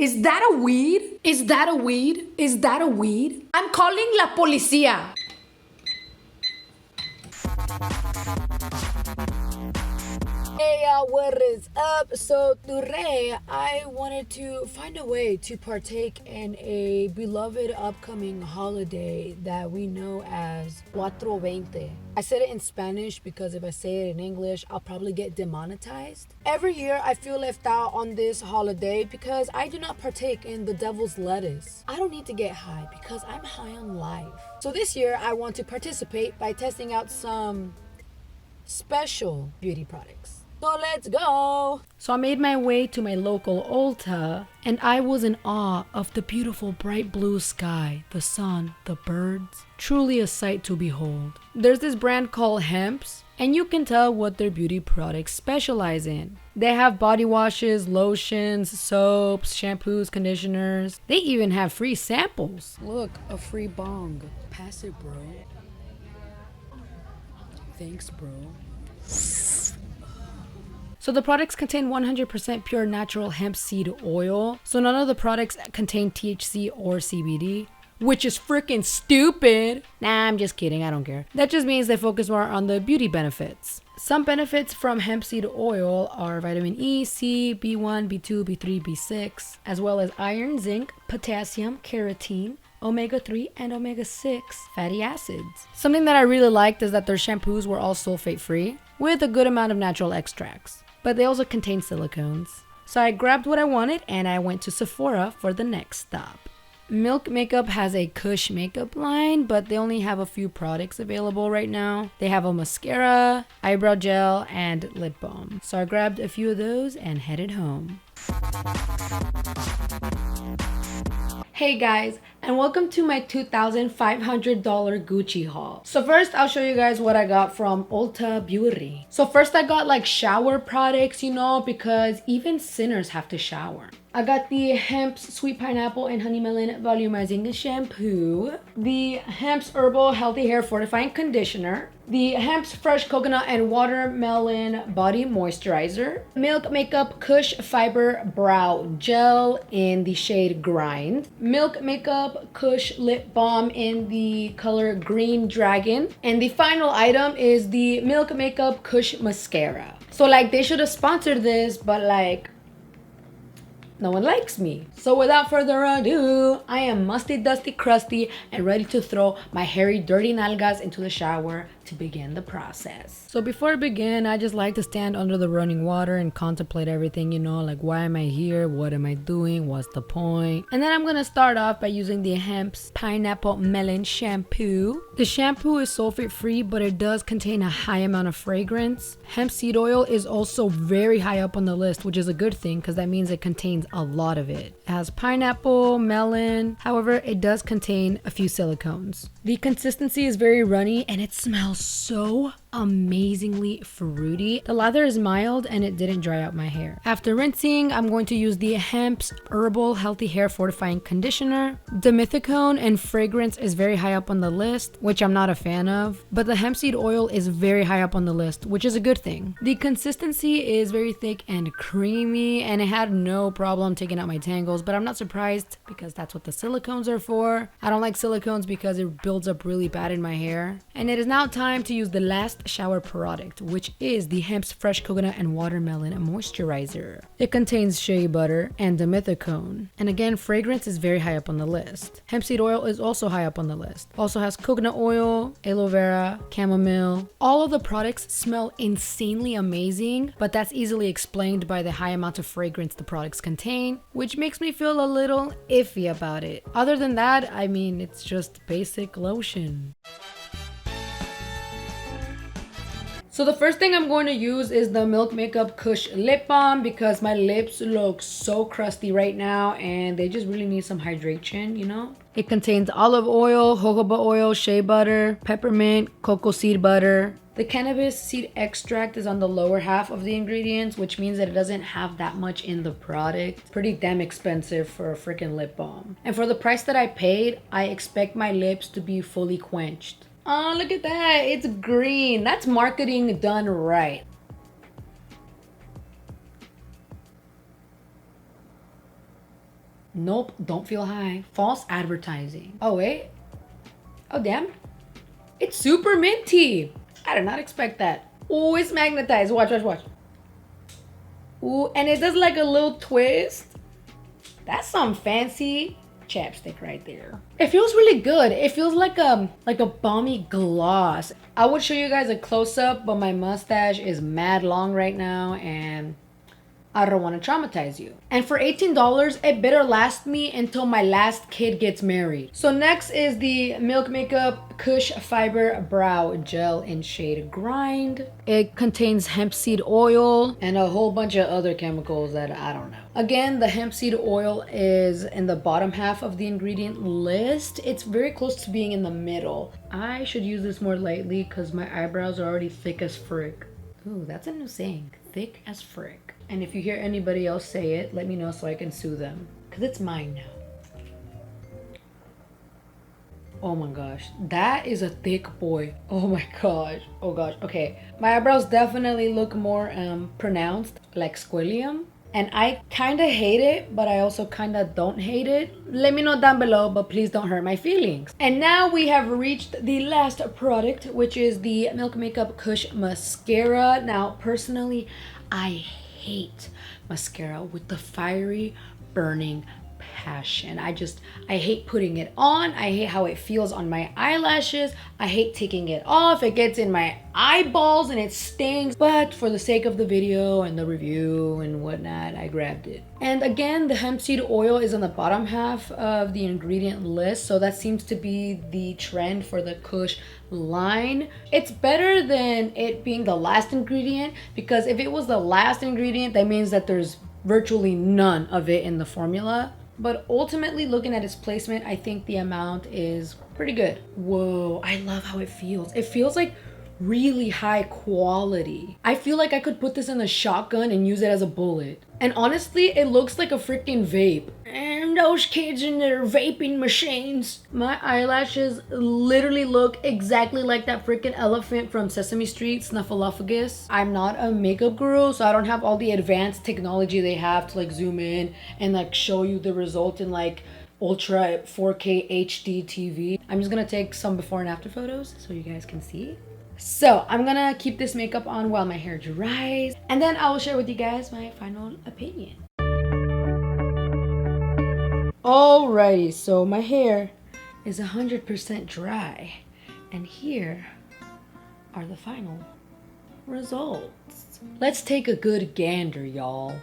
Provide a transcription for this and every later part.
Is that a weed? Is that a weed? Is that a weed? I'm calling la policía. Hey y'all, what is up? So today I wanted to find a way to partake in a beloved upcoming holiday that we know as 420. I said it in Spanish because if I say it in English, I'll probably get demonetized. Every year I feel left out on this holiday because I do not partake in the devil's lettuce. I don't need to get high because I'm high on life. So this year I want to participate by testing out some special beauty products. So let's go! So I made my way to my local Ulta and I was in awe of the beautiful bright blue sky, the sun, the birds. Truly a sight to behold. There's this brand called Hemps and you can tell what their beauty products specialize in. They have body washes, lotions, soaps, shampoos, conditioners. They even have free samples. Look, a free bong. Pass it, bro. Thanks, bro. So the products contain 100% pure natural hemp seed oil. So none of the products contain THC or CBD, which is freaking stupid. Nah, I'm just kidding. I don't care. That just means they focus more on the beauty benefits. Some benefits from hemp seed oil are vitamin E, C, B1, B2, B3, B6, as well as iron, zinc, potassium, keratin, omega-3 and omega-6 fatty acids. Something that I really liked is that their shampoos were all sulfate-free with a good amount of natural extracts. But they also contain silicones. So I grabbed what I wanted and I went to Sephora for the next stop. Milk Makeup has a Kush makeup line, but they only have a few products available right now. They have a mascara, eyebrow gel, and lip balm. So I grabbed a few of those and headed home. Hey guys, and welcome to my $2,500 Gucci haul. So first I'll show you guys what I got from Ulta Beauty. So first I got like shower products, you know, because even sinners have to shower. I got the Hemp's Sweet Pineapple and Honey Melon Volumizing Shampoo, the Hemp's Herbal Healthy Hair Fortifying Conditioner, the Hemp's Fresh Coconut and Watermelon Body Moisturizer, Milk Makeup Kush Fiber Brow Gel in the shade Grind, Milk Makeup Kush Lip Balm in the color Green Dragon, and the final item is the Milk Makeup Kush Mascara. So like they should have sponsored this, but like no one likes me. So without further ado, I am musty, dusty, crusty, and ready to throw my hairy, dirty nalgas into the shower to begin the process. So before I begin, I just like to stand under the running water and contemplate everything, you know, like why am I here? What am I doing? What's the point? And then I'm gonna start off by using the Hemp's Pineapple Melon Shampoo. The shampoo is sulfate free, but it does contain a high amount of fragrance. Hemp seed oil is also very high up on the list, which is a good thing because that means it contains a lot of it. It has pineapple, melon, however, it does contain a few silicones. The consistency is very runny and it smells so amazingly fruity. The lather is mild and it didn't dry out my hair. After rinsing, I'm going to use the Hemp's Herbal Healthy Hair Fortifying Conditioner. Dimethicone and fragrance is very high up on the list, which I'm not a fan of, but the hemp seed oil is very high up on the list, which is a good thing. The consistency is very thick and creamy and it had no problem taking out my tangles, but I'm not surprised because that's what the silicones are for. I don't like silicones because it builds up really bad in my hair. And it is now time to use the last shower product, which is the Hemp's Fresh Coconut and Watermelon Moisturizer. It contains shea butter and dimethicone. And again, fragrance is very high up on the list. Hemp seed oil is also high up on the list. Also has coconut oil, aloe vera, chamomile. All of the products smell insanely amazing, but that's easily explained by the high amount of fragrance the products contain, which makes me feel a little iffy about it. Other than that, I mean, it's just basic lotion. So the first thing I'm going to use is the Milk Makeup Kush Lip Balm because my lips look so crusty right now and they just really need some hydration, you know? It contains olive oil, jojoba oil, shea butter, peppermint, cocoa seed butter. The cannabis seed extract is on the lower half of the ingredients, which means that it doesn't have that much in the product. Pretty damn expensive for a freaking lip balm. And for the price that I paid, I expect my lips to be fully quenched. Oh, look at that. It's green. That's marketing done right. Nope, don't feel high. False advertising. Oh, wait. Oh, damn. It's super minty. I did not expect that. Oh, it's magnetized. Watch, watch, watch. Ooh, and it does like a little twist. That's some fancy chapstick right there. It feels really good. It feels like a balmy gloss. I would show you guys a close-up, but my mustache is mad long right now and I don't want to traumatize you. And for $18, it better last me until my last kid gets married. So next is the Milk Makeup Kush Fiber Brow Gel in shade Grind. It contains hemp seed oil and a whole bunch of other chemicals that I don't know. Again, the hemp seed oil is in the bottom half of the ingredient list. It's very close to being in the middle. I should use this more lightly because my eyebrows are already thick as frick. Ooh, that's a new saying. Thick as frick. And if you hear anybody else say it, let me know so I can sue them. Because it's mine now. Oh my gosh. That is a thick boy. Oh my gosh. Oh gosh. Okay. My eyebrows definitely look more pronounced, like squillium. And I kind of hate it, but I also kind of don't hate it. Let me know down below, but please don't hurt my feelings. And now we have reached the last product, which is the Milk Makeup Kush Mascara. Now, personally, I hate mascara with the fiery, burning passion. I hate putting it on. I hate how it feels on my eyelashes. I hate taking it off. It gets in my eyeballs and it stings. But for the sake of the video and the review and whatnot, I grabbed it. And again, the hemp seed oil is on the bottom half of the ingredient list. So that seems to be the trend for the Kush line. It's better than it being the last ingredient, because if it was the last ingredient, that means that there's virtually none of it in the formula. But ultimately, looking at its placement, I think the amount is pretty good. Whoa, I love how it feels. It feels like really high quality. I feel like I could put this in a shotgun and use it as a bullet. And honestly, it looks like a freaking vape. And those kids in their vaping machines. My eyelashes literally look exactly like that freaking elephant from Sesame Street, Snuffleupagus. I'm not a makeup guru, so I don't have all the advanced technology they have to like zoom in and like show you the result in like ultra 4K HD TV. I'm just gonna take some before and after photos so you guys can see. So I'm gonna keep this makeup on while my hair dries, and then I will share with you guys my final opinion. Alrighty, so my hair is 100% dry, and here are the final results. Let's take a good gander, y'all.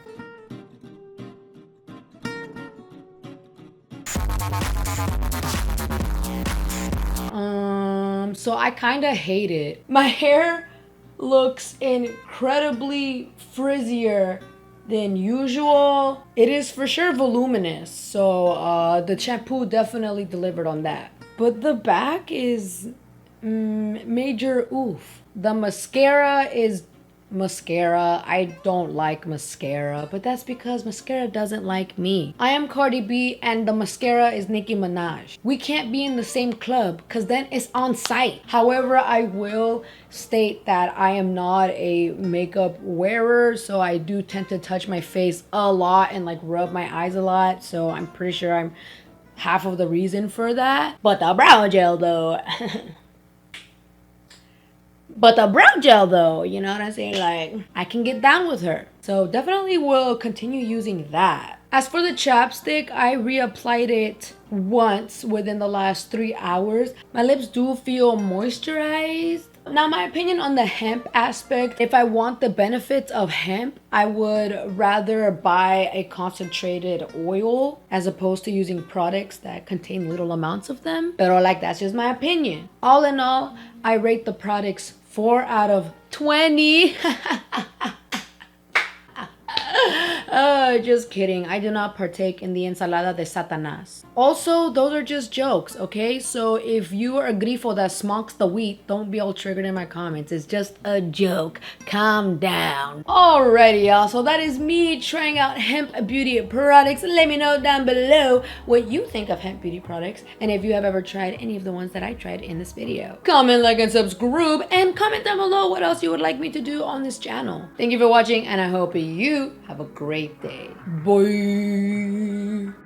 So I kind of hate it. My hair looks incredibly frizzier than usual. It is for sure voluminous, so the shampoo definitely delivered on that. But the back is major oof. The mascara is mascara. I don't like mascara, but that's because mascara doesn't like me. I am Cardi B and the mascara is Nicki Minaj. We can't be in the same club because then it's on site. However, I will state that I am not a makeup wearer, so I do tend to touch my face a lot and like rub my eyes a lot, so I'm pretty sure I'm half of the reason for that. But the brow gel though But the brow gel though, you know what I'm saying? Like, I can get down with her. So definitely will continue using that. As for the chapstick, I reapplied it once within the last 3 hours. My lips do feel moisturized. Now, my opinion on the hemp aspect, if I want the benefits of hemp, I would rather buy a concentrated oil as opposed to using products that contain little amounts of them. But like, that's just my opinion. All in all, I rate the products 4 out of 20. Just kidding. I do not partake in the ensalada de Satanás. Also, those are just jokes, okay? So if you are a grifo that smokes the wheat, don't be all triggered in my comments. It's just a joke. Calm down. Alrighty, y'all. So that is me trying out hemp beauty products. Let me know down below what you think of hemp beauty products and if you have ever tried any of the ones that I tried in this video. Comment, like, and subscribe, and comment down below what else you would like me to do on this channel. Thank you for watching, and I hope you have a great day. Bye.